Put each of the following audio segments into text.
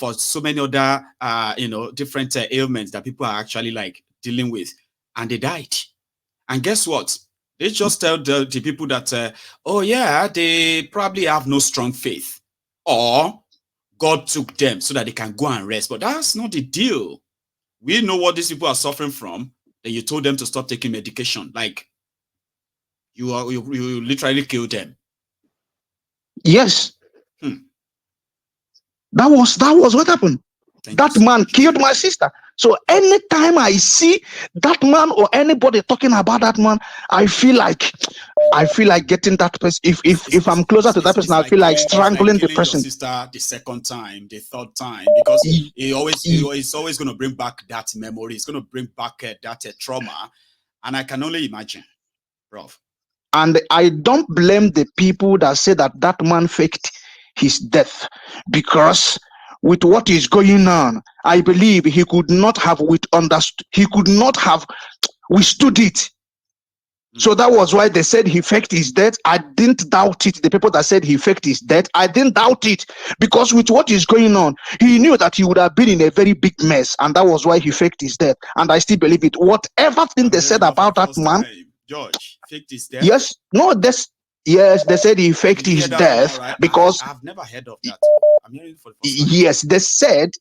for so many other, different ailments that people are actually like dealing with, and they died. And guess what? They just tell the people that, oh yeah, they probably have no strong faith, or God took them so that they can go and rest. But that's not the deal. We know what these people are suffering from. Then you told them to stop taking medication. Like you literally killed them. Yes. That was what happened. That man killed my sister. So anytime I see that man or anybody talking about that man, I feel like getting that person. If I'm closer to that person, I feel like strangling the person. Your sister the second time, the third time, because it's always going to bring back that memory. It's going to bring back that trauma, and I can only imagine, bro. And I don't blame the people that say that man faked his death, because with what is going on, I believe he could not have withstood it. So that was why they said he faked his death. I didn't doubt it. The people that said he faked his death, I didn't doubt it, because with what is going on, he knew that he would have been in a very big mess, and that was why he faked his death. And I still believe it. Whatever thing they said about that man, George faked his death. Yes, no, yes, they said he faked his death, right? Because I've never heard of that. I'm hearing for the first time. Yes,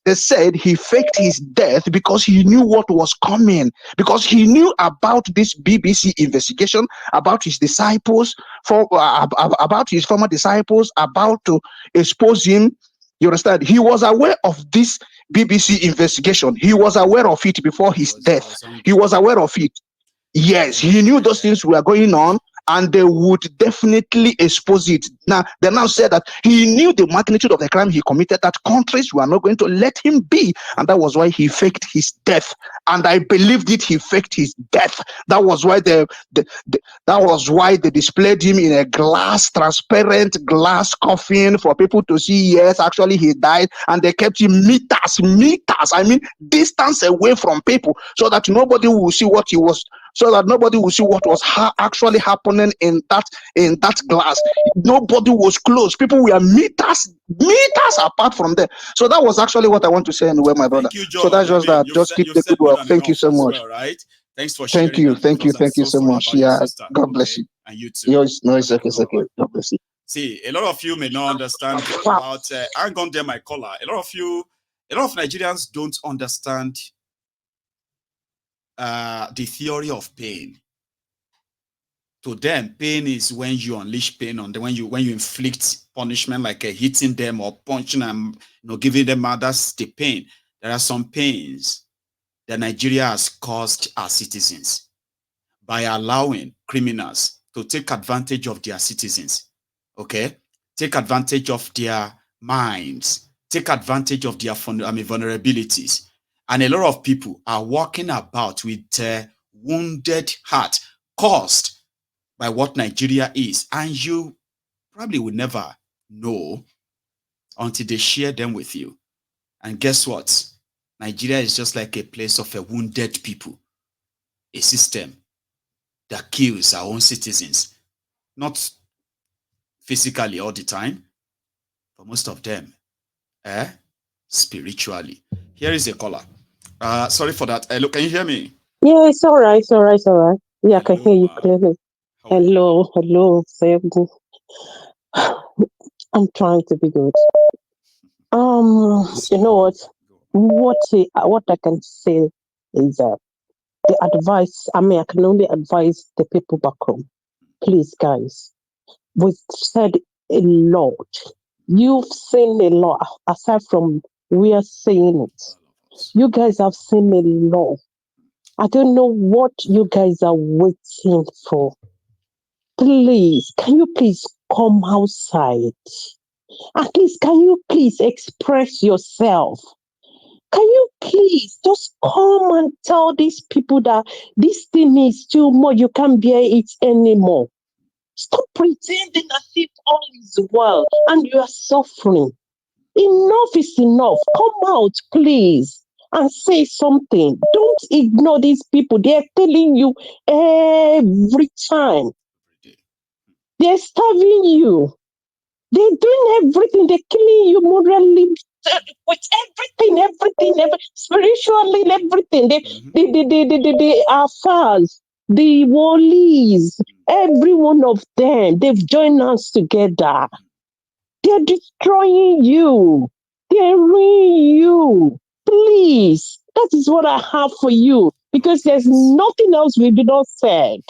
they said he faked his death because he knew what was coming, because he knew about this BBC investigation, about his disciples, about his former disciples, about to expose him. You understand? He was aware of this BBC investigation. He was aware of it before his death. He was aware of it. Yes, he knew those things were going on, and they would definitely expose it. Now, they now said that he knew the magnitude of the crime he committed, that countries were not going to let him be, and that was why he faked his death. And I believed it, he faked his death. That was why they displayed him in a transparent glass coffin for people to see. Yes, actually he died, and they kept him meters, I mean distance away from people, so that nobody will see what he was. So that nobody will see what was actually happening in that glass. Nobody was close. People were meters apart from there. So that was actually what I want to say anyway, my brother. You, George. So that's just that. Just keep the good work. Thank you so much. Well, right? Thanks for sharing. Thank you so much. Yeah, God bless you. And you too. No, it's okay. God bless you. See, a lot of you may not understand about. I'm going to my caller. A lot of Nigerians don't understand the theory of pain. To them, pain is when you unleash pain on them, when you inflict punishment, like hitting them or punching them, giving them that's the pain. There are some pains that Nigeria has caused our citizens by allowing criminals to take advantage of their citizens. Okay, take advantage of their minds, take advantage of their vulnerabilities. And a lot of people are walking about with a wounded heart caused by what Nigeria is. And you probably will never know until they share them with you. And guess what? Nigeria is just like a place of a wounded people, a system that kills our own citizens. Not physically all the time, but most of them, spiritually. Here is a caller. Sorry for that. Look, can you hear me? Yeah, it's all right. Yeah, I can hear you clearly. Hello. I'm trying to be good. You know what I can say is that the advice. I can only advise the people back home. Please, guys, we've said a lot. You've seen a lot. Aside from we are saying it, you guys have seen a lot. I don't know what you guys are waiting for. Please, can you please come outside? At least, can you please express yourself? Can you please just come and tell these people that this thing is too much, you can't bear it anymore? Stop pretending as if all is well and you are suffering. Enough is enough. Come out, please, and say something. Don't ignore these people. They're telling you every time. They're starving you. They're doing everything. They're killing you morally, with everything, spiritually, everything. The affairs, the wali's, every one of them, they've joined us together. They're destroying you. They're ruining you. Please, that is what I have for you, because there's nothing else we did not said.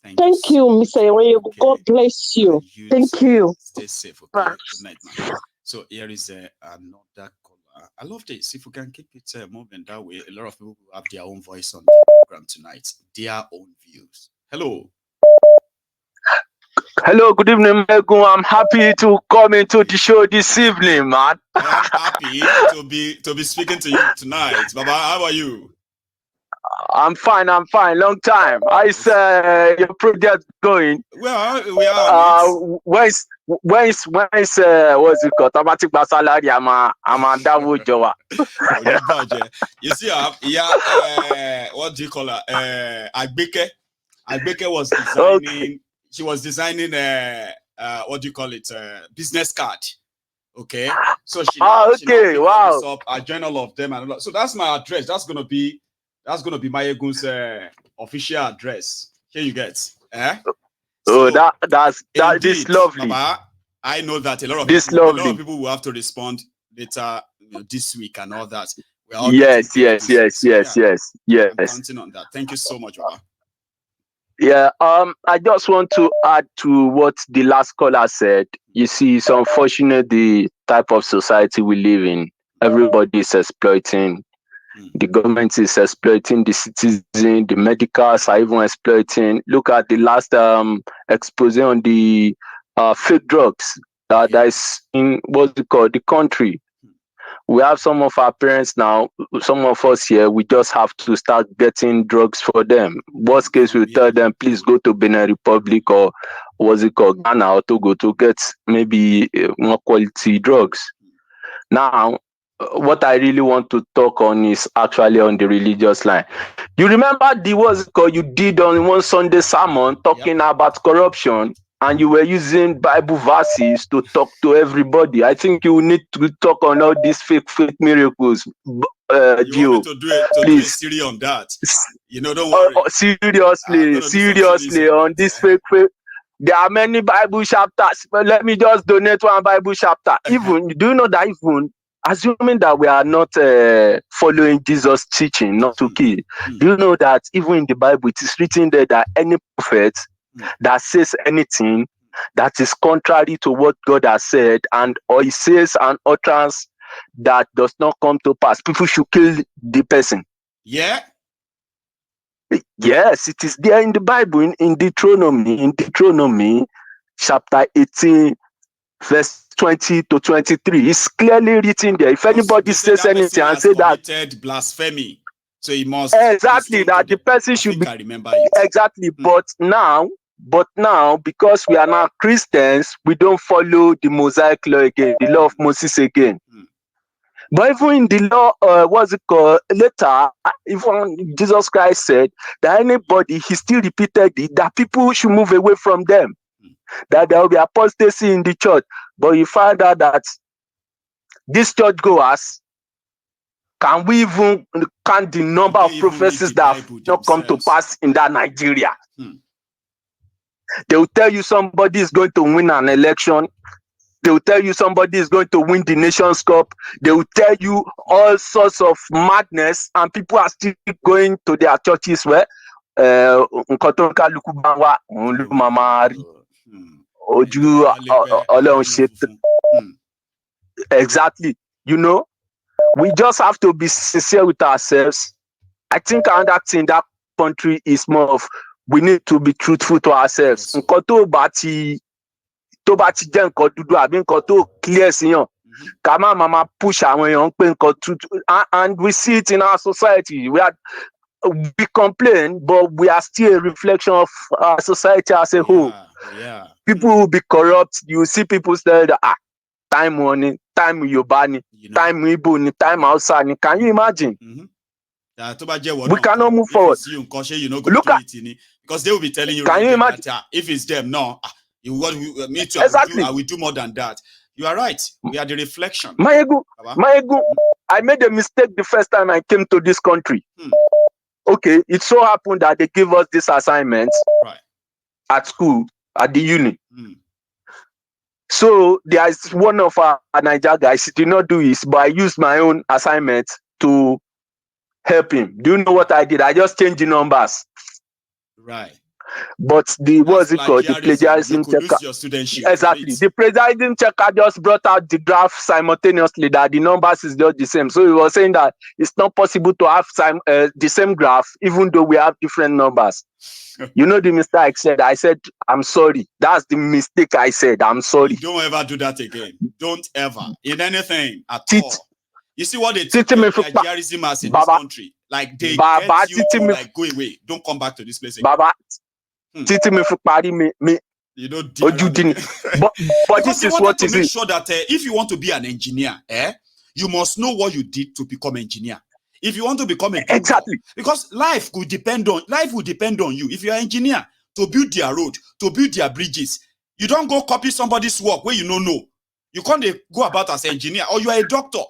Thank you, Mr. Ewe. God bless you. Thank you. Stay safe, okay? Good night, man. So here is another caller. I love this. If we can keep it moving that way, a lot of people will have their own voice on the program tonight, their own views. Hello. Hello, good evening, Megun. I'm happy to come into the show this evening, man. I am happy to be speaking to you tonight. Baba, how are you? I'm fine. Long time. How's your project going? Well, we are. When's what's it called? Automatic salary. I'm a double job. You see, what do you call her? Agbeke. Agbeke was designing. Okay. She was designing what do you call it? Business card. Okay. So she. Okay. Wow. Up. I join all of them and so that's my address. That's gonna be Mayegun's official address. Here you get. So that's this lovely. Baba, I know that a lot of people will have to respond later, this week and all that. We're all yes. I'm counting on that. Thank you so much, Baba. Yeah, I just want to add to what the last caller said. You see, it's unfortunate the type of society we live in. Everybody is exploiting. The government is exploiting the citizen. The medicals are even exploiting. Look at the last expose on the fake drugs that is in what's it called, the country. We have some of our parents now, some of us here, we just have to start getting drugs for them. Worst case, we tell them, please go to Benin Republic or what's it called, Ghana or Togo to get maybe more quality drugs. Now, what I really want to talk on is actually on the religious line. You remember the what's it called you did on one Sunday sermon talking about corruption? And you were using Bible verses to talk to everybody. I think you need to talk on all these fake miracles. You want me to do a series on that? Don't worry. Seriously, on this fake. There are many Bible chapters. But let me just donate one Bible chapter. Even do you know that even assuming that we are not following Jesus' teaching, not to kill, do you know that even in the Bible it is written there that any prophet that says anything that is contrary to what God has said, or he says an utterance that does not come to pass, people should kill the person. Yeah. Yes, it is there in the Bible, in Deuteronomy, chapter 18, verse 20 to 23. It's clearly written there. If anybody says anything and say that blasphemy, so he must exactly that the person should be. Remember it. Exactly, But now, because we are now Christians, we don't follow the Mosaic law again, the law of Moses again. But even in the law, what's it called? Later, even Jesus Christ said that anybody, he still repeated it, that people should move away from them, that there will be apostasy in the church. But you find out that these churchgoers, can we even count the number of prophecies that have not come to pass in that Nigeria? They will tell you somebody is going to win an election. They will tell you somebody is going to win the Nations Cup. They will tell you all sorts of madness, and people are still going to their churches where exactly. We just have to be sincere with ourselves. I think another thing that country is more of, we need to be truthful to ourselves. Nǹkan tó bá ti jẹ́ nǹkan dúdú àbí nǹkan tó clear síyàn, ká má máa push àwọn èèyàn pé nǹkan tútù. And we see it in our society. We complain, but we are still a reflection of our society as a whole. People will be corrupt. You see people say that time money, time Yobani, time Ibo, time outside. Can you imagine? We cannot move forward. Look at because they will be telling you. Can you imagine? That, if it's them, no, me too. Exactly. I will do more than that. You are right. We are the reflection. My ego, I made a mistake the first time I came to this country. Okay, it so happened that they gave us this assignment at school, at the uni. So there is one of our Niger guys, he did not do it, but I used my own assignment to help him. Do you know what I did? I just changed the numbers. Right. But the what's it called? The plagiarism checker. Exactly. The plagiarism checker just brought out the graph simultaneously that the numbers is just the same. So he was saying that it's not possible to have the same graph even though we have different numbers. You know the mistake I said? I said, I'm sorry. That's the mistake I said. I'm sorry. Don't ever do that again. Don't ever. In anything at all. You see what they teach plagiarism as in this country? Like they get you to like go away. Don't come back to this place again. You don't do but this is what is make sure that if you want to be an engineer, you must know what you did to become engineer. If you want to become a doctor, because life will depend on you. If you're an engineer, to build their road, to build their bridges, you don't go copy somebody's work where you don't know. You can't go about as an engineer, or you are a doctor.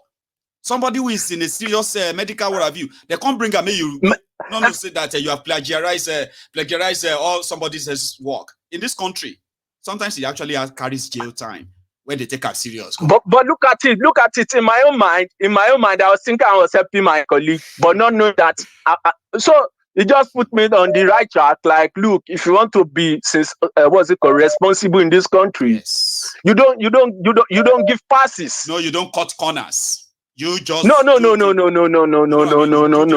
Somebody who is in a serious medical world of you, they can't bring a you. No, say that you have plagiarized all somebody's work. In this country, sometimes it actually carries jail time when they take us serious. But look at it. In my own mind, I was thinking I was helping my colleague, but not knowing that. So it just put me on the right track. Like, look, if you want to be responsible in this country, yes. you don't give passes. No, you don't cut corners. You just no. The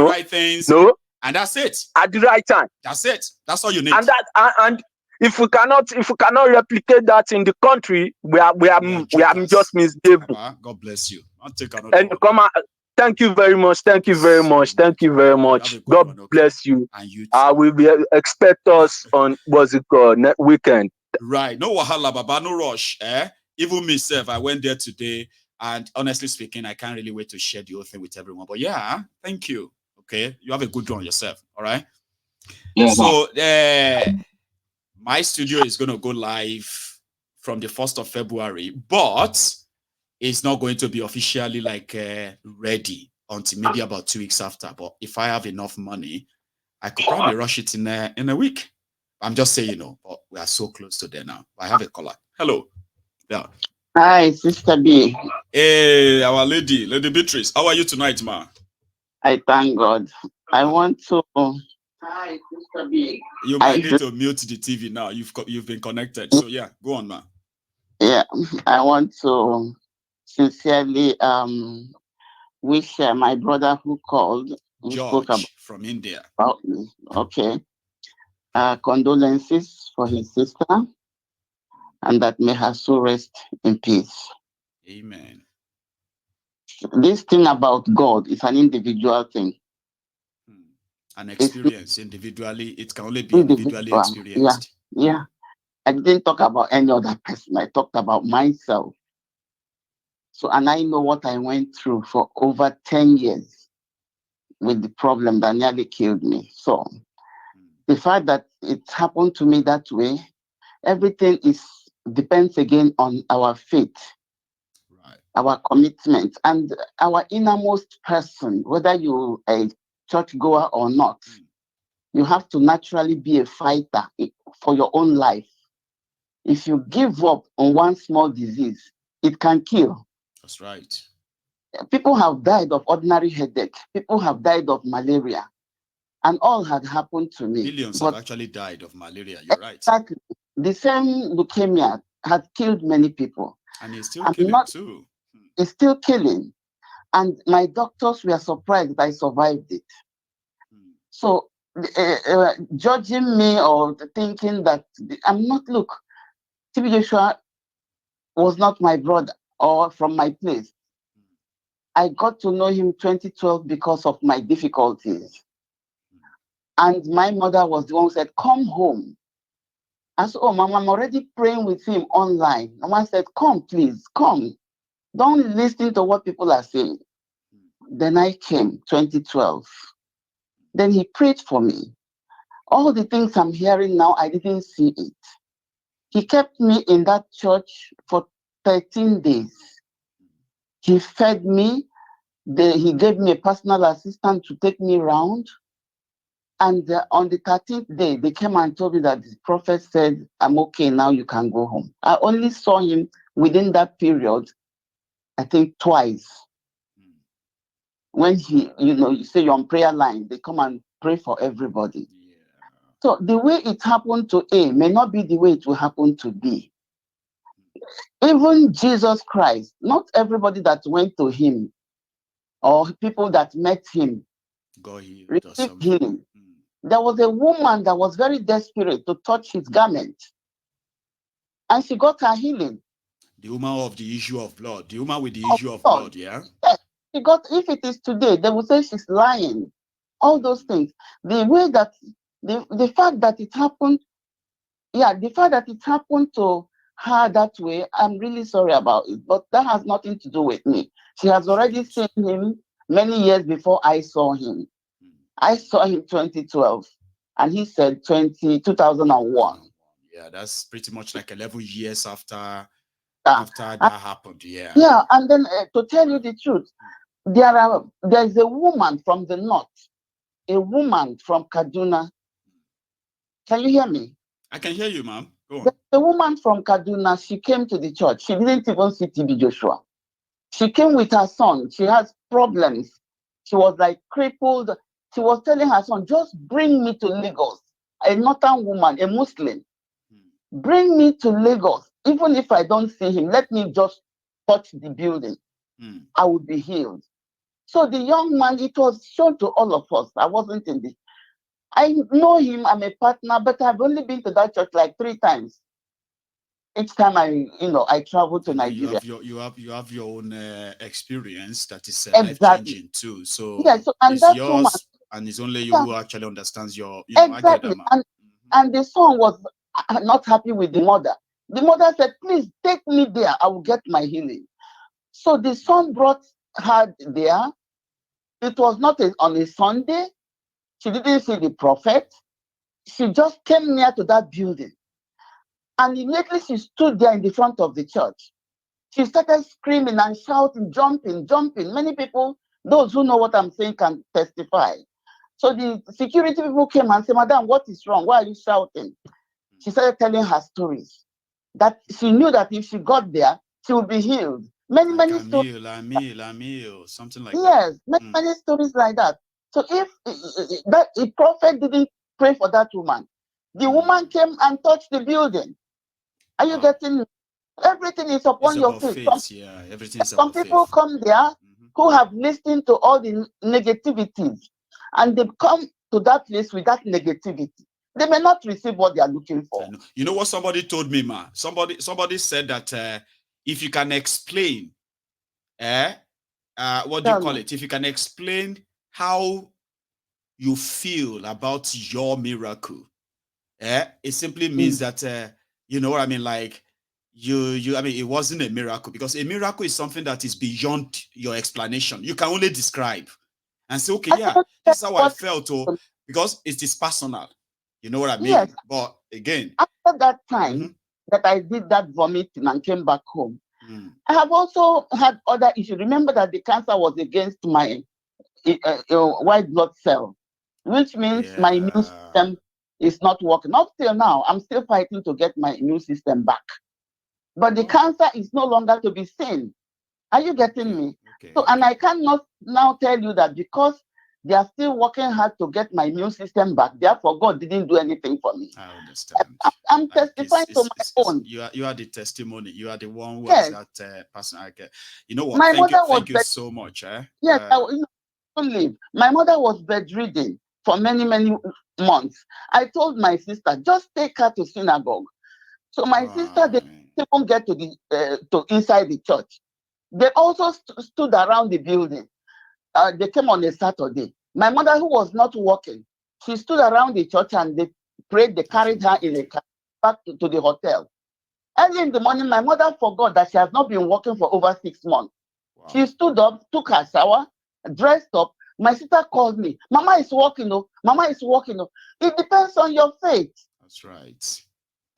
right things. No, and that's it. At the right time. That's it. That's all you need. And if we cannot replicate that in the country, we are just misbehaving. God bless you. I'll take another. And thank you very much. Thank you very much. God bless you. And you will expect us on next weekend. Right. No wahala, baba, no rush. Even myself, I went there today. And honestly speaking, I can't really wait to share the whole thing with everyone. But yeah, thank you. Okay. You have a good one yourself. All right. Yeah, so my studio is going to go live from the 1st of February, but it's not going to be officially like ready until maybe about 2 weeks after. But if I have enough money, I could probably rush it in a week. I'm just saying, but we are so close to there now. I have a caller. Hello. Yeah. Hi, Sister B. Hey, our Lady Beatrice. How are you tonight, ma? I thank God. I want to. Hi, Sister B. You might need to mute the TV now. You've been connected. So yeah, go on, ma. Yeah, I want to sincerely wish my brother who called, who George spoke from India. About me. Okay. Condolences for his sister. And that may her soul rest in peace. Amen. This thing about God is an individual thing. An experience individually. It can only be individually experienced. Yeah. I didn't talk about any other person. I talked about myself. So, and I know what I went through for over 10 years with the problem that nearly killed me. So, the fact that it happened to me that way, everything depends again on our faith, right, our commitment, and our innermost person, whether you're a churchgoer or not. You have to naturally be a fighter for your own life. If you give up on one small disease, it can kill. That's right. People have died of ordinary headache. People have died of malaria. And all had happened to me. Millions have actually died of malaria. You're right. Exactly. The same leukemia had killed many people. And it's still killing too. It's still killing. And my doctors were surprised that I survived it. So judging me or thinking that look, TB Joshua was not my brother or from my place. I got to know him 2012 because of my difficulties. And my mother was the one who said, come home. I said, oh, Mama, I'm already praying with him online. Mama said, come, please, come. Don't listen to what people are saying. Then I came, 2012. Then he prayed for me. All the things I'm hearing now, I didn't see it. He kept me in that church for 13 days. He fed me. He gave me a personal assistant to take me around. And on the 13th day, they came and told me that the prophet said, I'm okay, now you can go home. I only saw him within that period, I think twice. When you say you're on prayer line, they come and pray for everybody. Yeah. So the way it happened to A may not be the way it will happen to B. Even Jesus Christ, not everybody that went to him or people that met him Got healed or received something. healing. There was a woman that was very desperate to touch his garment, and she got her healing. The woman of the issue of blood. The woman with the Of issue of course. blood, yeah? Yes, she got, if it is today, they will say she's lying. All those things. The way that, the fact that it happened, the fact that it happened to her that way, I'm really sorry about it. But that has nothing to do with me. She has already seen him many years before I saw him. I saw him 2012, and he said 2001. Yeah, that's pretty much like 11 years after that And happened. Yeah. yeah, and then to tell you the truth, there's a woman from the north, a woman from Kaduna. Can you hear me? I can hear you, ma'am. Go on. There's a woman from Kaduna. She came to the church. She didn't even see TB Joshua. She came with her son. She has problems. She was like crippled. She was telling her son, just bring me to Lagos. A northern woman, a Muslim. Bring me to Lagos. Even if I don't see him, let me just touch the building. I will be healed. So the young man, it was shown to all of us. I wasn't in this. I know him, I'm a partner, but I've only been to that church like 3 times. Each time I travel to Nigeria. You have your own experience that is Exactly. life-changing too. So yeah, so and it's that yours, woman, and it's only you who actually understands your. exactly. I get that, ma'am. And the son was not happy with the mother. The mother said, please take me there. I will get my healing. So the son brought her there. It was not on a Sunday. She didn't see the prophet. She just came near to that building. And immediately she stood there in the front of the church. She started screaming and shouting, jumping. Many people, those who know what I'm saying, can testify. So the security people came and said, Madam, what is wrong? Why are you shouting? She started telling her stories. That she knew that if she got there, she would be healed. Many stories. Something like yes, that. many stories like that. So if the prophet didn't pray for that woman, the woman came and touched the building. Are you getting? Everything is upon your faith. Everything is some people faith. come there who have listened to all the negativities, and they come to that place with that negativity. They may not receive what they are looking for. You know what somebody told me, ma? Somebody said that if you can explain, what do you call it? If you can explain how you feel about your miracle, it simply means that you know what I mean. Like I mean, it wasn't a miracle, because a miracle is something that is beyond your explanation. You can only describe and say, okay, yeah, this is how I felt, because it is personal. You know what I mean? Yes. But again, after that time that I did that vomiting and came back home, I have also had other issues. Remember that the cancer was against my white blood cell, which means my immune system is not working. Up till now, I'm still fighting to get my immune system back. But the cancer is no longer to be seen. Are you getting me? So, and I cannot now tell you that because they are still working hard to get my immune system back, therefore God didn't do anything for me. I understand. I'm testifying to my own. You are the testimony. You are the one who has that person. You know what? My Thank you so much. Yes, I live. My mother was bedridden for many months. I told my sister, just take her to synagogue. So my sister didn't even get to the to inside the church. They also stood around the building. They came on a Saturday. My mother, who was not working, she stood around the church and they prayed. They carried her in a car back to the hotel. Early in the morning, my mother forgot that she has not been working for over 6 months. Wow. She stood up, took her shower, dressed up. My sister called me. Mama is working. Mama is working. It depends on your faith. That's right.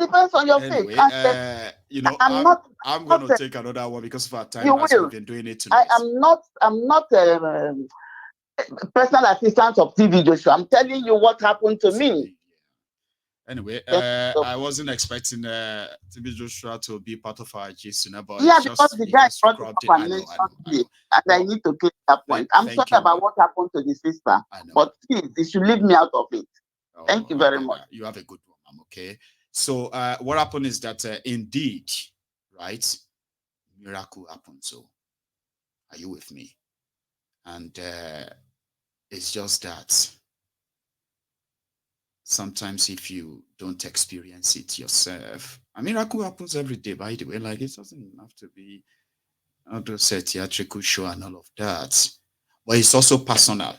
depends on your Anyway, faith. And, you know, I'm going to take another one because of our time you as will. we've been doing it tonight. I'm not personal assistant of TV Joshua. I'm telling you what happened to me. Anyway, I wasn't expecting TB Joshua to be part of our gist, but yeah, it's because just, the guy brought it scrubbed up it. and I mentioned know. me, and I need to clear that point. I'm sorry about what happened to the sister, but please, you should leave me out of it. Thank you very much. You have a good one, ma'am. Okay. So what happened is that indeed, right, miracle happened. So are you with me? And it's just that sometimes if you don't experience it yourself, a miracle happens every day, by the way. Like, it doesn't have to be a theatrical show and all of that, but it's also personal.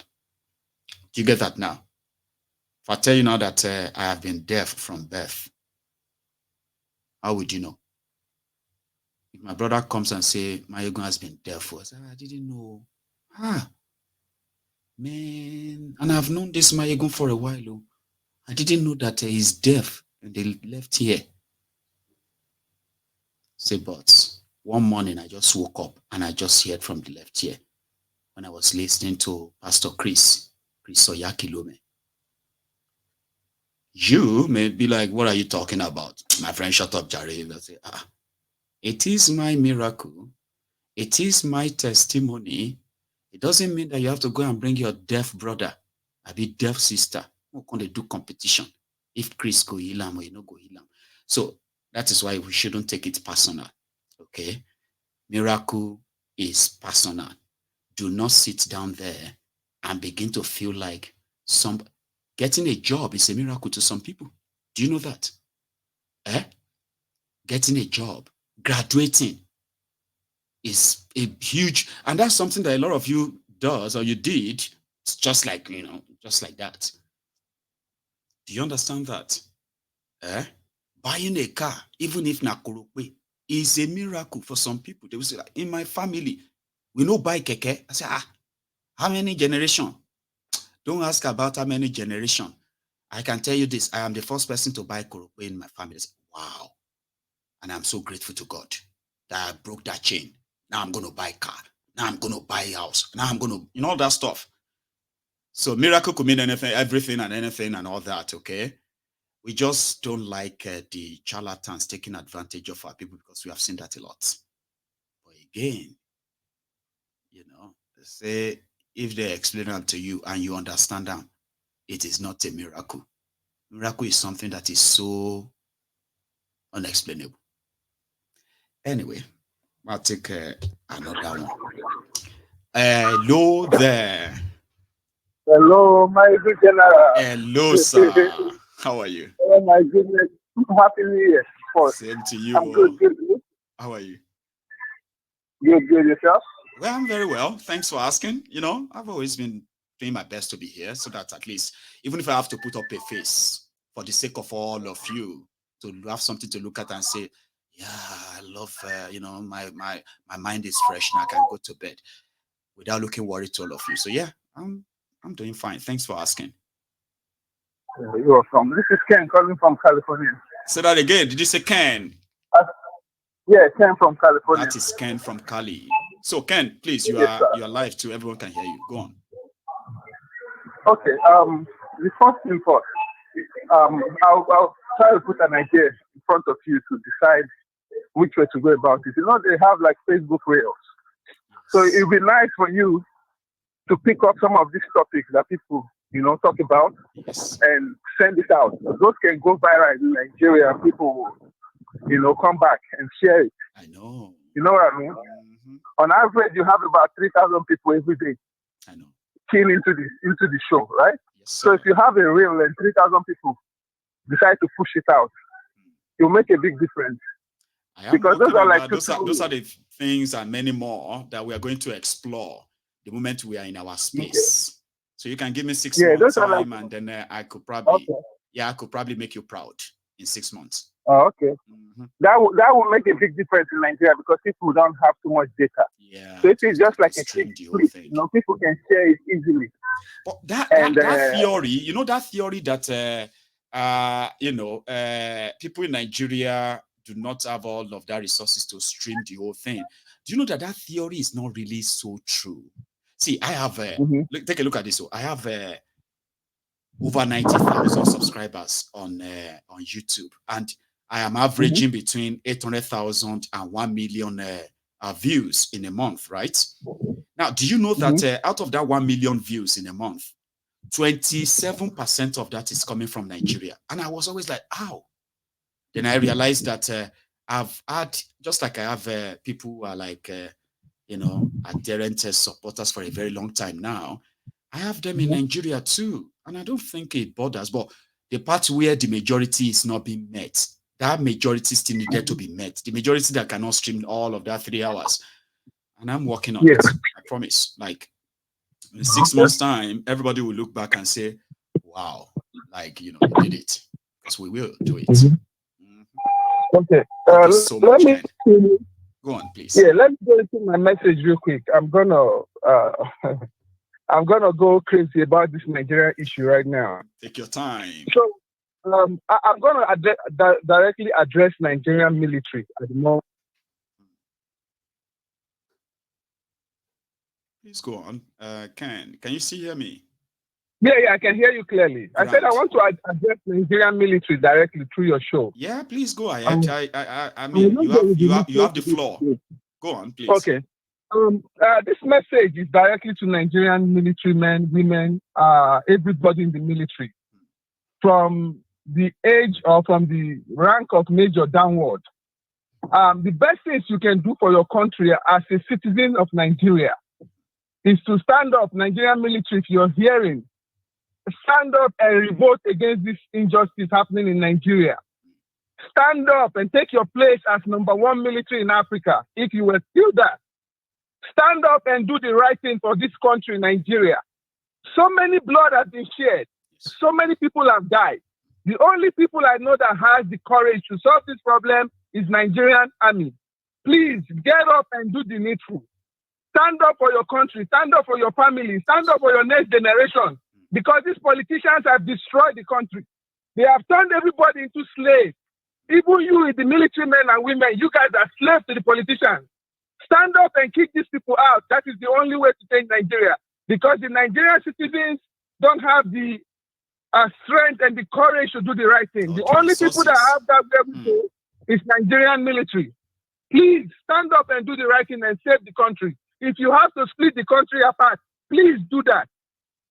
Do you get that now? If I tell you now that I have been deaf from birth, how would you know? If my brother comes and say my ego has been deaf for us, I didn't know. Man, and I've known this my ego for a while. Oh. I didn't know that he's deaf and they left here. Say, but one morning I just woke up and I just heard from the left ear when I was listening to Pastor Chris Oyakilome. You may be like, what are you talking about? My friend, shut up, Jerry. I say, it is my miracle. It is my testimony. It doesn't mean that you have to go and bring your deaf brother, I be deaf sister. We're going to do competition. If Chris go heal him or you know go heal him. So that is why we shouldn't take it personal. Okay? Miracle is personal. Do not sit down there and begin to feel like getting a job is a miracle to some people. Do you know that? Getting a job, graduating is a huge, and that's something that a lot of you does or you did. It's just like, just like that. Do you understand that? Buying a car, even if Nakorope, is a miracle for some people. They will say, like, in my family, we no buy keke. I say, how many generation? Don't ask about how many generation. I can tell you this. I am the first person to buy Korope in my family. Say, wow. And I'm so grateful to God that I broke that chain. Now I'm going to buy a car. Now I'm going to buy a house. Now I'm going to, all that stuff. So miracle could mean anything, everything and anything and all that, okay? We just don't like the charlatans taking advantage of our people because we have seen that a lot. But again, they say if they explain them to you and you understand them, it is not a miracle. Miracle is something that is so unexplainable. Anyway, I'll take another one. Hello there. Hello, my good general. Hello, sir. How are you? Oh my goodness. Happy New Year. Same to you. I'm good. How are you? Good yourself? Well, I'm very well. Thanks for asking. I've always been doing my best to be here so that at least, even if I have to put up a face for the sake of all of you, to have something to look at and say, yeah, I love, my mind is fresh and I can go to bed without looking worried to all of you. So yeah, I'm doing fine. Thanks for asking. You're welcome. This is Ken calling from California. Say that again. Did you say Ken? Yeah, Ken from California. That is Ken from Cali. So Ken, please, you are live too. Everyone can hear you. Go on. Okay. The first thing first. I'll try to put an idea in front of you to decide which way to go about it. They have like Facebook Reels. So it'd be nice for you to pick up some of these topics that people, talk about and send it out. Those can go viral in Nigeria. People will, come back and share it. I know. You know what I mean? Mm-hmm. On average, you have about 3,000 people every day. I know. Keen into the show, right? Yes, sir. So if you have a reel and 3,000 people decide to push it out, it'll make a big difference. Because those are like those are the things and many more that we are going to explore the moment we are in our space. Okay. So you can give me 6 months time, and then I could probably make you proud in 6 months. Oh, okay. Mm-hmm. That will make a big difference in Nigeria because people don't have too much data. Yeah. So if it's just like a clip, people can share it easily. But that theory, that theory that people in Nigeria do not have all of that resources to stream the whole thing. Do you know that that theory is not really so true? See, I have take a look at this. So I have over 90,000 subscribers on YouTube, and I am averaging between 800,000 and 1 million views in a month, right? Now, do you know that out of that 1 million views in a month, 27% of that is coming from Nigeria? And I was always like, how? Then I realized that I've had, just like I have people who are like, adherent supporters for a very long time now, I have them in Nigeria too. And I don't think it bothers, but the part where the majority is not being met, that majority still needed to be met. The majority that cannot stream all of that 3 hours. And I'm working on it. I promise. Like in 6 months' time, everybody will look back and say, wow, like, you did it. Because we will do it. Okay. Thank you so much, Ken. Go on, please. Yeah, let me go into my message real quick. I'm gonna go crazy about this Nigeria issue right now. Take your time. So I'm gonna directly address Nigerian military at the moment. Please go on. Can you hear me? Yeah, I can hear you clearly. Right. I said I want to address Nigerian military directly through your show. Yeah, please go ahead. I mean, you have the floor. Go on, please. Okay. This message is directly to Nigerian military men, women, everybody in the military, from the age or from the rank of major downward. The best things you can do for your country as a citizen of Nigeria is to stand up. Nigerian military, if you're hearing, stand up and revolt against this injustice happening in Nigeria. Stand up and take your place as #1 military in Africa. If you were still that, stand up and do the right thing for this country, Nigeria. So many blood has been shed. So many people have died. The only people I know that has the courage to solve this problem is Nigerian army. Please get up and do the needful. Stand up for your country. Stand up for your family. Stand up for your next generation. Because these politicians have destroyed the country. They have turned everybody into slaves. Even you, the military men and women, you guys are slaves to the politicians. Stand up and kick these people out. That is the only way to change Nigeria. Because the Nigerian citizens don't have the strength and the courage to do the right thing. The only people that have that level is Nigerian military. Please stand up and do the right thing and save the country. If you have to split the country apart, please do that.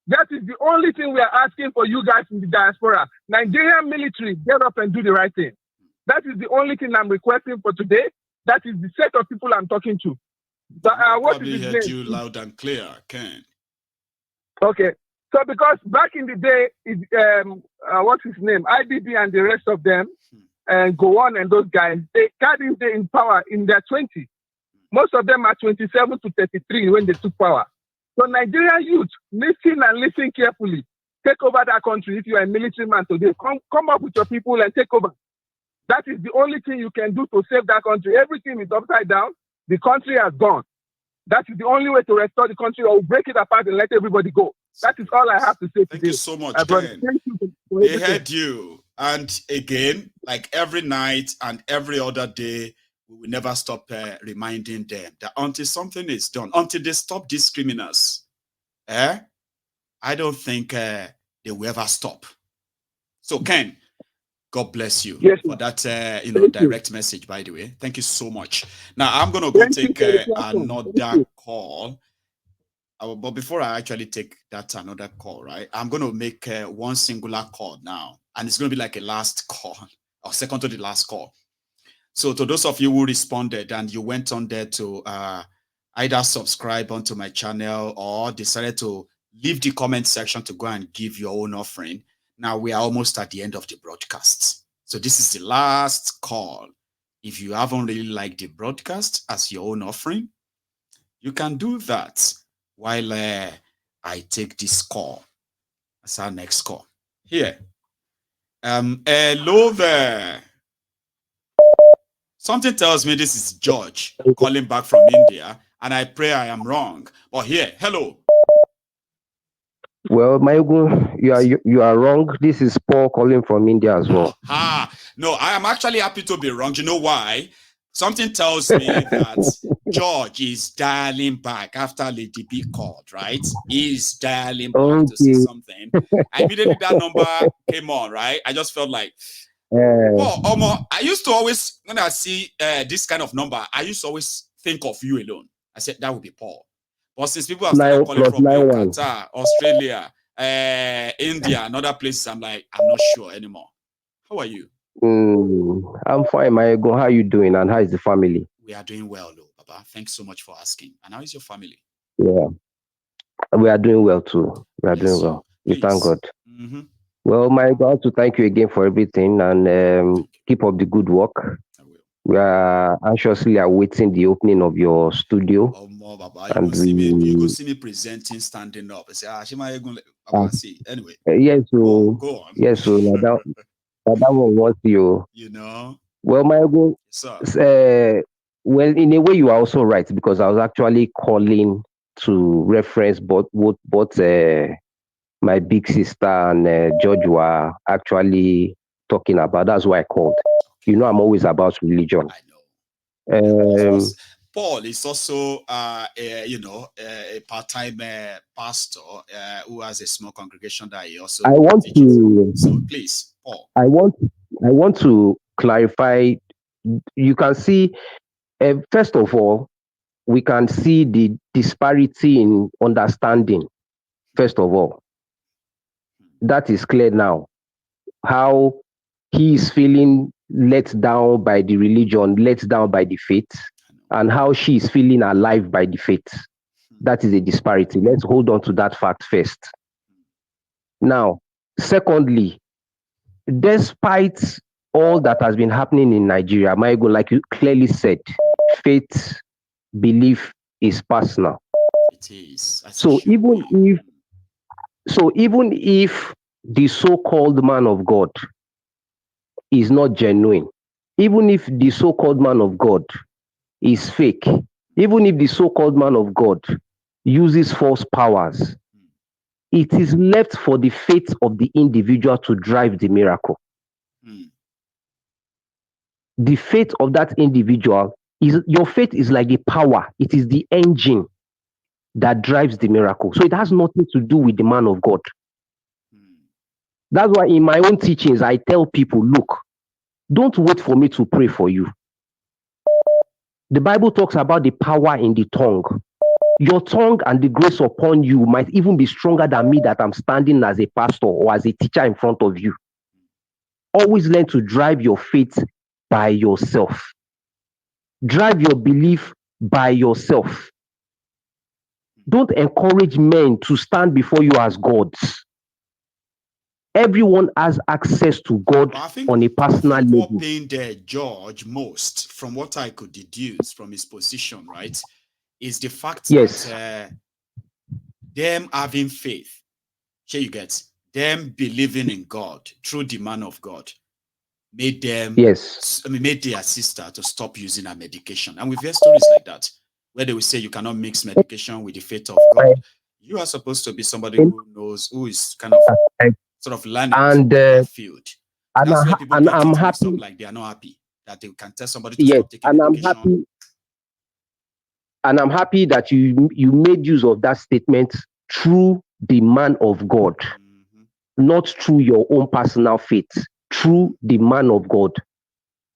That is the only thing we are asking for you guys in the diaspora. Nigerian military, get up and do the right thing. That is the only thing I'm requesting for today. That is the set of people I'm talking to. What is his heard name? You loud and clear, Ken. Okay. So because back in the day, what's his name? IBB and the rest of them, and go on and those guys, they got in power in their 20s. Most of them are 27 to 33 when they took power. So Nigerian youth, listen and listen carefully. Take over that country. If you are a military man today, come up with your people and take over. That is the only thing you can do to save that country. Everything is upside down. The country has gone. That is the only way to restore the country, or break it apart and let everybody go. That is all I have to say today. Thank you so much, Ken. Thank you they heard you. And again, like every night and every other day, we will never stop reminding them that until something is done, until they stop these criminals, I don't think they will ever stop. So, Ken, God bless you for that direct message, by the way. Thank you so much. Now, I'm going to go take another call. But before I actually take that another call, right, I'm going to make one singular call now. And it's going to be like a last call, or second to the last call. So to those of you who responded and you went on there to either subscribe onto my channel or decided to leave the comment section to go and give your own offering, now we are almost at the end of the broadcast. So this is the last call. If you haven't really liked the broadcast as your own offering, you can do that while I take this call. That's our next call. Here. Hello there. Something tells me this is George calling back from India, and I pray I am wrong. But here, hello. Well, Mayogun, you are wrong. This is Paul calling from India as well. No, I am actually happy to be wrong. You know why? Something tells me that George is dialing back after Lady B called, right? He's dialing back to say something. Immediately that number came on, right? I just felt like, Paul, I used to always, when I see this kind of number, I used to always think of you alone. I said, that would be Paul. But since people have started calling from Qatar, Australia, India, and other places, I'm like, I'm not sure anymore. How are you? I'm fine, Mayogun. How are you doing? And how is the family? We are doing well, though, Papa. Thanks so much for asking. And how is your family? Yeah, we are doing well too. We are doing well. We thank God. Mm-hmm. Well, my God, to thank you again for everything and keep up the good work. I will. We are anxiously awaiting the opening of your studio. Oh, more, Baba. You go see me presenting, standing up. I say, anyway. Yes, so go on. Yes, so that one was you. You know. Well, my God, well, in a way, you are also right because I was actually calling to reference both my big sister and George were actually talking about. That's why I called. You know, I'm always about religion. I know. Paul is also, a part-time pastor who has a small congregation that he also teaches. So please, Paul. I want to clarify. You can see, first of all, we can see the disparity in understanding. First of all, that is clear now. How he is feeling let down by the religion, let down by the faith, and how she is feeling alive by the faith. That is a disparity. Let's hold on to that fact first. Now, secondly, despite all that has been happening in Nigeria, Maigo, like you clearly said, faith, belief is personal. It is. So even if the so-called man of God is not genuine, even if the so-called man of God is fake, even if the so-called man of God uses false powers, it is left for the faith of the individual to drive the miracle. The faith of that individual your faith is like the power, it is the engine that drives the miracle. So it has nothing to do with the man of God. That's why in my own teachings, I tell people, look, don't wait for me to pray for you. The Bible talks about the power in the tongue. Your tongue and the grace upon you might even be stronger than me that I'm standing as a pastor or as a teacher in front of you. Always learn to drive your faith by yourself. Drive your belief by yourself. Don't encourage men to stand before you as gods. Everyone has access to God on a personal level. What pained George most, from what I could deduce from his position, right, is the fact that them having faith, you get, them believing in God through the man of God, made them, made their sister to stop using her medication. And we've heard stories like that, where they will say you cannot mix medication with the faith of God. You are supposed to be somebody who knows, who is kind of sort of learning from that field. So that's where people get it mixed up, like they are not happy that they can tell somebody to stop taking medication. I'm happy that you made use of that statement through the man of God, not through your own personal faith, through the man of God.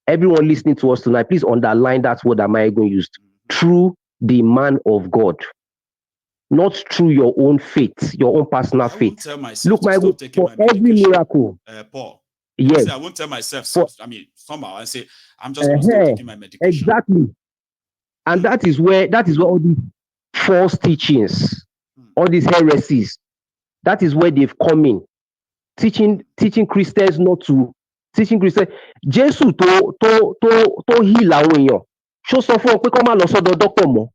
Everyone listening to us tonight, please underline that word that Maigo used. Through the man of God, not through your own faith, your own personal faith. Look, Maigo, for every miracle, Paul. Yes, I won't tell myself. Somehow I say I'm just going to stop taking my medication. Exactly, and that is where all these false teachings, all these heresies, that is where they've come in, teaching Christians not to. Teaching Christians, Jesus to heal àwọn èèyàn. Ṣó sọ fún ọ pé kó má lọ sọ́dọ̀ doctor mọ́.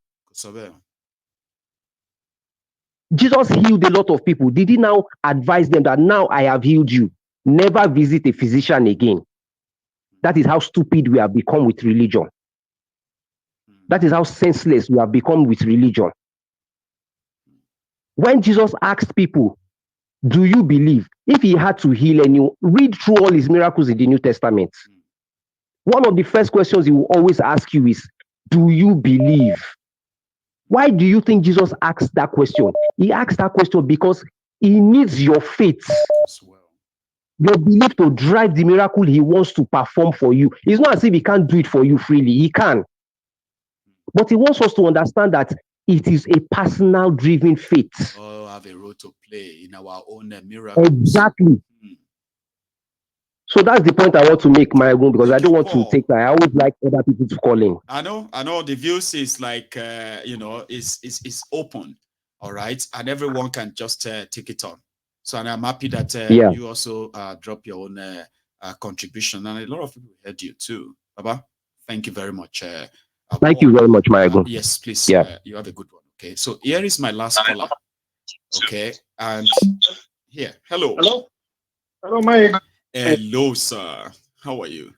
Jesus healed a lot of people. Did he now advise them that now I have healed you, never visit a physician again? That is how stupid we have become with religion. That is how senseless we have become with religion. When Jesus asked people, Do you believe? If he had to heal anyone, read through all his miracles in the New Testament. One of the first questions he will always ask you is, do you believe? Why do you think Jesus asked that question? He asked that question because he needs your faith, your belief to drive the miracle he wants to perform for you. It's not as if he can't do it for you freely. He can. But he wants us to understand that it is a personal driven faith. All have a role to play in our own miracles. Exactly. So that's the point I want to make, my own, because I don't want to take that. I always like other people to call in. I know the views is like is open, all right, and everyone can just take it on. So, and I'm happy that you also drop your own contribution, and a lot of people heard you too, Baba. Thank you very much. Thank you very much, my own. Yes, please. You have a good one. Okay, so here is my last caller. Okay, and here, hello, my. Hello, sir. How are you?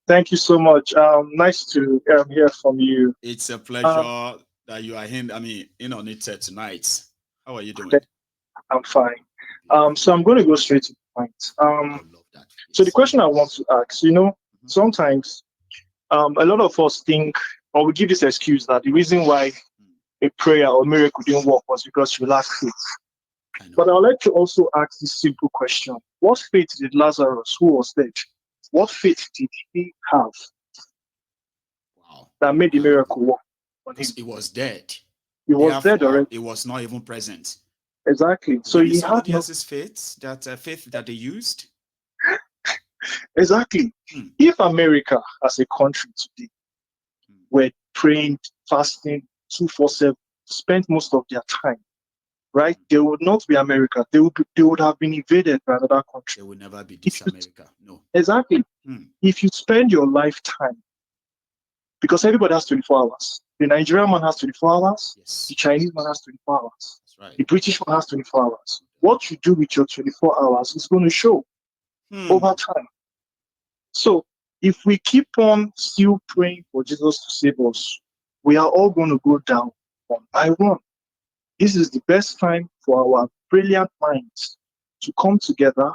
Thank you so much. Nice to hear from you. It's a pleasure that you are in. I mean, in on it tonight. How are you doing? I'm fine. So I'm going to go straight to the point. I love that. So the question I want to ask, sometimes a lot of us think, or we give this excuse that the reason why a prayer or miracle didn't work was because you lacked faith. But I'd like to also ask this simple question. What faith did Lazarus, who was dead, what faith did he have that made the miracle work on him? He was dead. He was dead already. He was not even present. Exactly. So he had else's faith, faith that they used. Exactly. If America as a country today were praying, fasting 24/7, spent most of their time, right? They would not be America. They would have been invaded by another country. They would never be this America. No. Exactly. If you spend your lifetime, because everybody has 24 hours. The Nigerian man has 24 hours. Yes. The Chinese man has 24 hours. That's right. The British man has 24 hours. What you do with your 24 hours is going to show over time. So if we keep on still praying for Jesus to save us, we are all going to go down one by one. This is the best time for our brilliant minds to come together,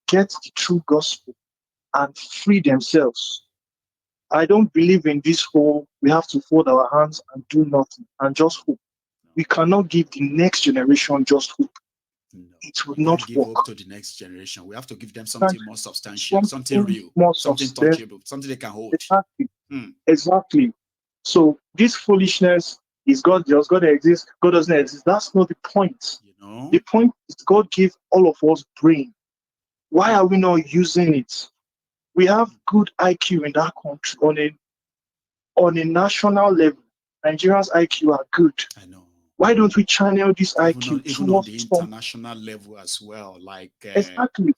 get the true gospel, and free themselves. I don't believe in this whole, we have to fold our hands and do nothing and just hope. We cannot give the next generation just hope. No, it will not give work. Hope to the next generation. We have to give them something more substantial, something real, something touchable, something they can hold. Exactly. Exactly. So this foolishness is God exists, God doesn't exist. That's not the point. The point is God gave all of us brain. Why are we not using it? We have good IQ in that country on a national level. Nigerians' IQ are good. I know. Why don't we channel this IQ even on the international level as well? Like exactly.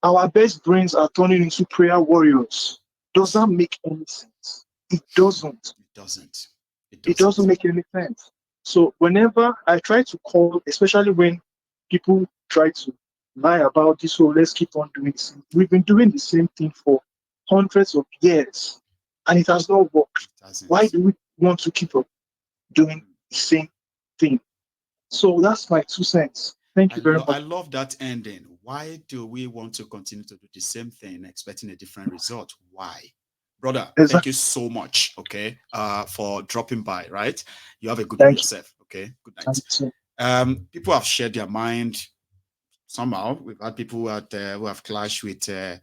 Our best brains are turning into prayer warriors. Does that make any sense? It doesn't. It doesn't make any sense. So whenever I try to call, especially when people try to lie about this, let's keep on doing this. We've been doing the same thing for hundreds of years, and it has not worked. Why do we want to keep on doing the same thing? So that's my 2 cents. Thank you very much. I love that ending. Why do we want to continue to do the same thing, expecting a different result? Why? Brother, thank you so much, okay, for dropping by, right? You have a good day yourself, okay? Good night. People have shared their mind somehow. We've had people out there who have clashed with their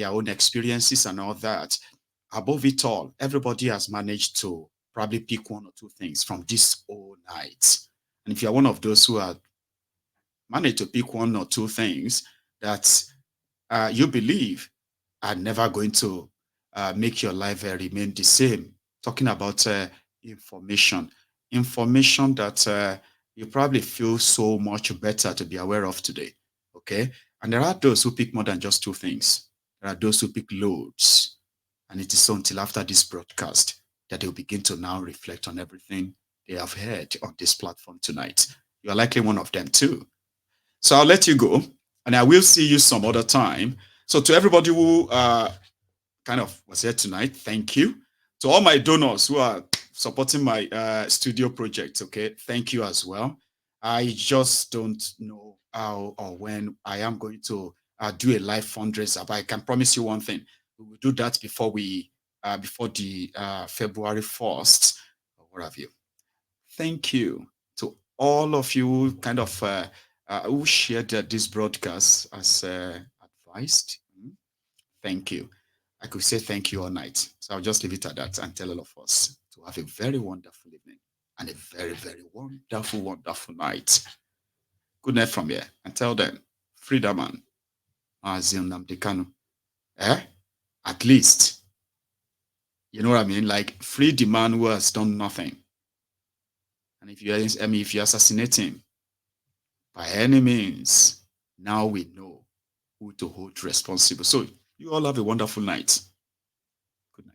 own experiences and all that. Above it all, everybody has managed to probably pick 1 or 2 things from this whole night. And if you're one of those who are managed to pick 1 or 2 things that you believe are never going to make your life remain the same. Talking about information that you probably feel so much better to be aware of today, okay? And there are those who pick more than just 2 things. There are those who pick loads. And it is until after this broadcast that they'll begin to now reflect on everything they have heard on this platform tonight. You are likely one of them too. So I'll let you go, and I will see you some other time. So to everybody who kind of was here tonight, thank you. To all my donors who are supporting my studio project, okay, thank you as well. I just don't know or when I am going to do a live fundraiser. But I can promise you one thing: we will do that before the February 1st, or what have you. Thank you to all of you, kind of who shared this broadcast as advised. Thank you. I could say thank you all night. So I'll just leave it at that and tell all of us to have a very wonderful evening and a very, very wonderful, wonderful night. Good night from here. And tell them, freedom man, Nnamdi Kanu. At least, you know what I mean? Like, free the man who has done nothing. And if you assassinate him, by any means, now we know who to hold responsible. So you all have a wonderful night. Good night.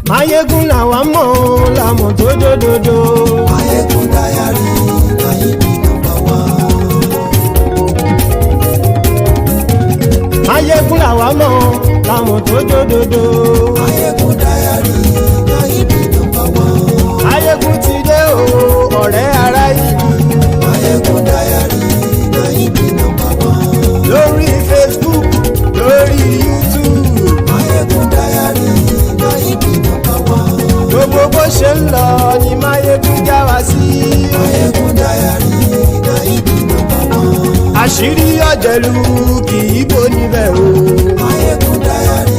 Mayegun làwa mọ̀ làmọ̀ tó dòdòdò. Mayegun Diary, Nayibi #1. Mayegun làwa mọ̀ làmọ̀ tó dòdòdò. Mayegun Diary, Nayibi #1. Mayegun ti dé o, ọ̀rẹ́ ara yìí. Mayegun Diary, Nayibi #1. Lórí Facebook, lórí YouTube. Mayegun Diary, Nayibi #1. Gbogbo bó ṣe ń lọ ni Mayegun já wa sí. Mayegun Diary, Nayibi #1. Àṣírí ọ̀jẹ̀lú kì í bò níbẹ̀ o. Mayegun Diary,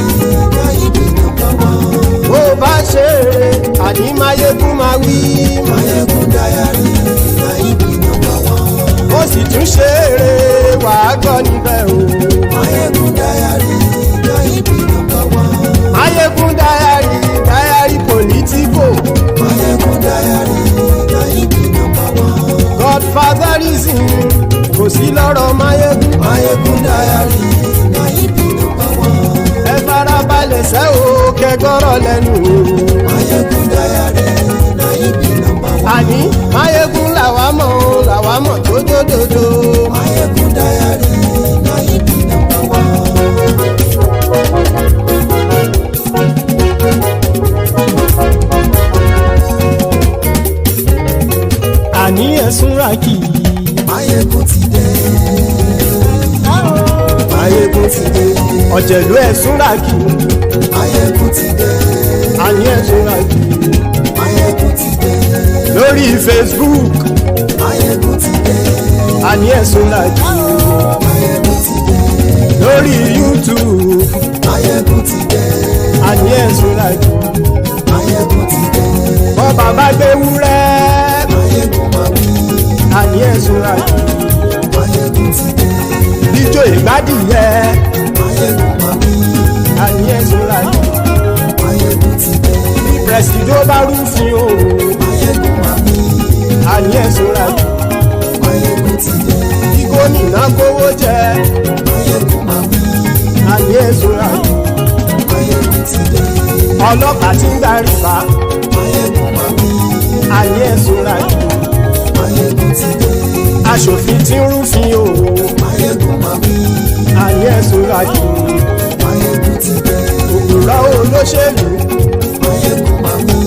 Nayibi #1. Bó bá ṣe eré, àní Mayegun máa wí. Mayegun Diary, Nayibi #1. Ó sì tún ṣe eré, wàá gbọ́ níbẹ̀ o. Mayegun Diary, Nayibi #1. Mayegun Diary, Diary Politico. Mayegun Diary, Nayibi #1. Godfatherism kò sí lọ́rọ̀ Mayegun. Mayegun Diary, Nayibi #1. Ẹ farabalẹ̀ sẹ́ o, kẹgọ́rọ̀ lẹ́nu o. Mayegun Diary, Nayibi #1. Àní Mayegun làwa mọ̀ tó dòdòdò. Mayegun Diary, Nayibi #1. Àní ẹ̀sùn ràkì. Mayegun ti dé. Mayegun ti dé. Ọ̀jẹ̀lú ẹ̀sùn ràkì. Mayegun ti dé. Àní ẹ̀sùn ràkì. Mayegun ti dé. Lórí Facebook. Mayegun ti dé. Àní ẹ̀sùn ràkì. Mayegun ti dé. Lórí YouTube. Mayegun ti dé. Àní ẹ̀sùn ràkì. Mayegun ti dé. Bọ́ bàbá gbé wúrẹ́. Mayegun máa wí. Àní ẹ̀sùn ràkì. Mayegun ti dé. Ijó ìgbádìyẹ. Mayegun máa wí. Àní ẹ̀sùn ràkì. Mayegun ti dé. Presido bá rúfin o. Mayegun máa wí. Àní ẹ̀sùn ràkì. Mayegun ti dé. Kí gómìnà kówó jẹ. Mayegun máa wí. Àní ẹ̀sùn ràkì. Mayegun ti dé. Ọlọ́pàá tí ń gba rìbá. Mayegun máa wí. Àní ẹ̀sùn ràkì. Mayegun ti dé. Aṣòfin tí ń rúfin o. Mayegun máa wí. Àní ẹ̀sùn ràkì. Mayegun ti dé. Òpùrọ́ olóṣèlú. Mayegun máa wí.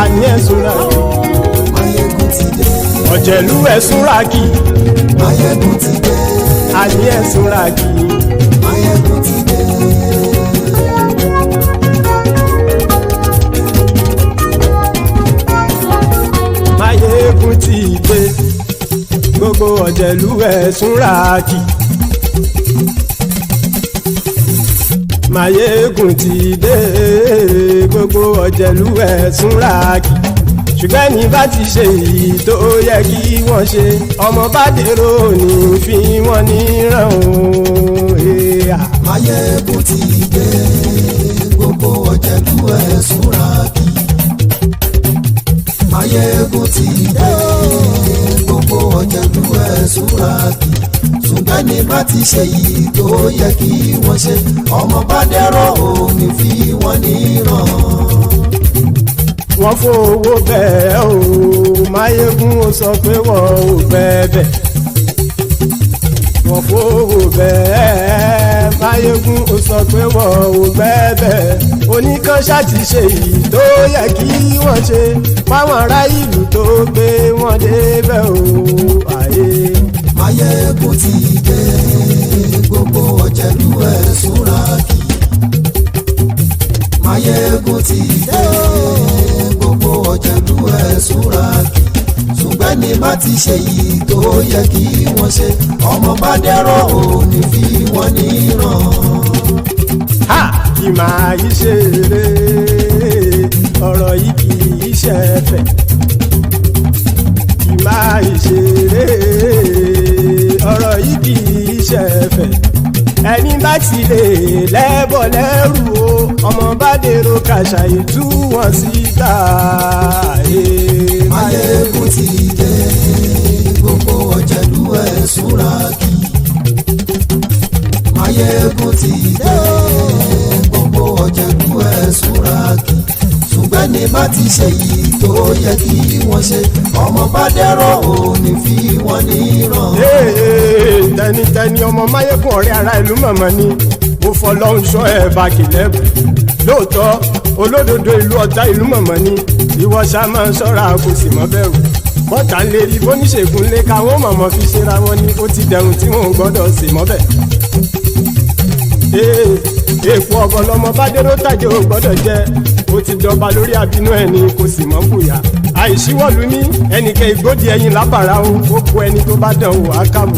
Àní ẹ̀sùn ràkì. Mayegun ti dé. Ọ̀jẹ̀lú ẹ̀sùn ràkì. Mayegun ti dé. Àní ẹ̀sùn ràkì. Mayegun ti dé. Mayegun ti dé. Gbogbo ọ̀jẹ̀lú ẹ̀sùn ràkì. Mayegun ti dé. Gbogbo ọ̀jẹ̀lú ẹ̀sùn ràkì. Ṣùgbọ́n ní bá ti ṣe èyí tó yẹ kí wọ́n ṣe, ọmọ bá dèrò ní fi wọ́n níran o. Mayegun ti dé. Gbogbo ọ̀jẹ̀lú ẹ̀sùn ràkì. Mayegun ti dé. Gbogbo ọ̀jẹ̀lú ẹ̀sùn ràkì. Ṣùgbọ́n ní bá ti ṣe èyí tó yẹ kí wọ́n ṣe, ọmọ bá dèrò ní fi wọ́n níran. wọ́n fowó bẹ́ẹ̀ o Máyégún ó sọ pé wọ́n ò bẹ́ẹ̀ wọ́n fowó bẹ́ẹ̀ Máyégún ó sọ pé wọ́n ò bẹ́ẹ̀ oníkanṣá ti ṣe èyí tó yẹ kí wọ́n ṣe fáwọn ará ìlú tó gbé wọn débẹ̀ o àyè. Máyégún ti dé gbogbo ọ̀jẹ̀lú ẹ̀ súnra kì. Máyégún ti dé gbogbo ọ̀jẹ̀lú ẹ̀ súnra kì. ṣùgbọ́n ní bá ti ṣe yìí tó yẹ kí wọ́n ṣe ọmọ bá dẹ́rọ̀ ò ní fi wọ́n níran. Ha! Kì máa yí ṣe eré ọ̀rọ̀ yìí kì í ṣe ẹ̀fẹ̀. Kì máa yí ṣe eré ọ̀rọ̀ yìí kì í ṣe ẹ̀fẹ̀. Ẹni bá ti lè lẹ́bọ̀ lẹ́rù o ọmọ bá dèrò kàṣàyè tú wọn síta. Máyégún ti dé gbogbo ọ̀jẹ̀lú ẹ̀ súnra kì. Máyégún ti dé gbogbo ọ̀jẹ̀lú ẹ̀ súnra kì. ṣùgbọ́n ní bá ti ṣe yìí tó yẹ kí wọ́n ṣe ọmọ bá dẹ́rọ̀ ò ní fi wọ́n níran. Tẹnitẹni ọmọ Máyégún ọ̀rẹ́ ara ìlú mọ̀mọ́ ni mo fọlọ́hún ṣọ́ ẹ̀ bá kìlẹ́bù lóòótọ́ olódodo ìlú ọ̀tá ìlú mọ̀mọ́ ni ìwọ ṣá máa ń ṣọ́ra kò sì mọ́ bẹ̀rù bọ́tà ń lè rí bóníṣègùn lé káwọn mọ̀mọ́ fi ṣera wọn ni ó ti dẹrùn tí wọn ò gbọ́dọ̀ sè mọ́bẹ̀. èèpo ọ̀bọ̀ lọmọ bá dérò tàjẹ́ ò gbọ́dọ̀ jẹ́ ó ti dọba lórí àbínú ẹni kò sì mọ́ fòyà àìsíwọ́lu ní ẹnìkẹ́ ìgbódì ẹyin lábàrá ó kó ẹni tó bá dán wò á kàmù.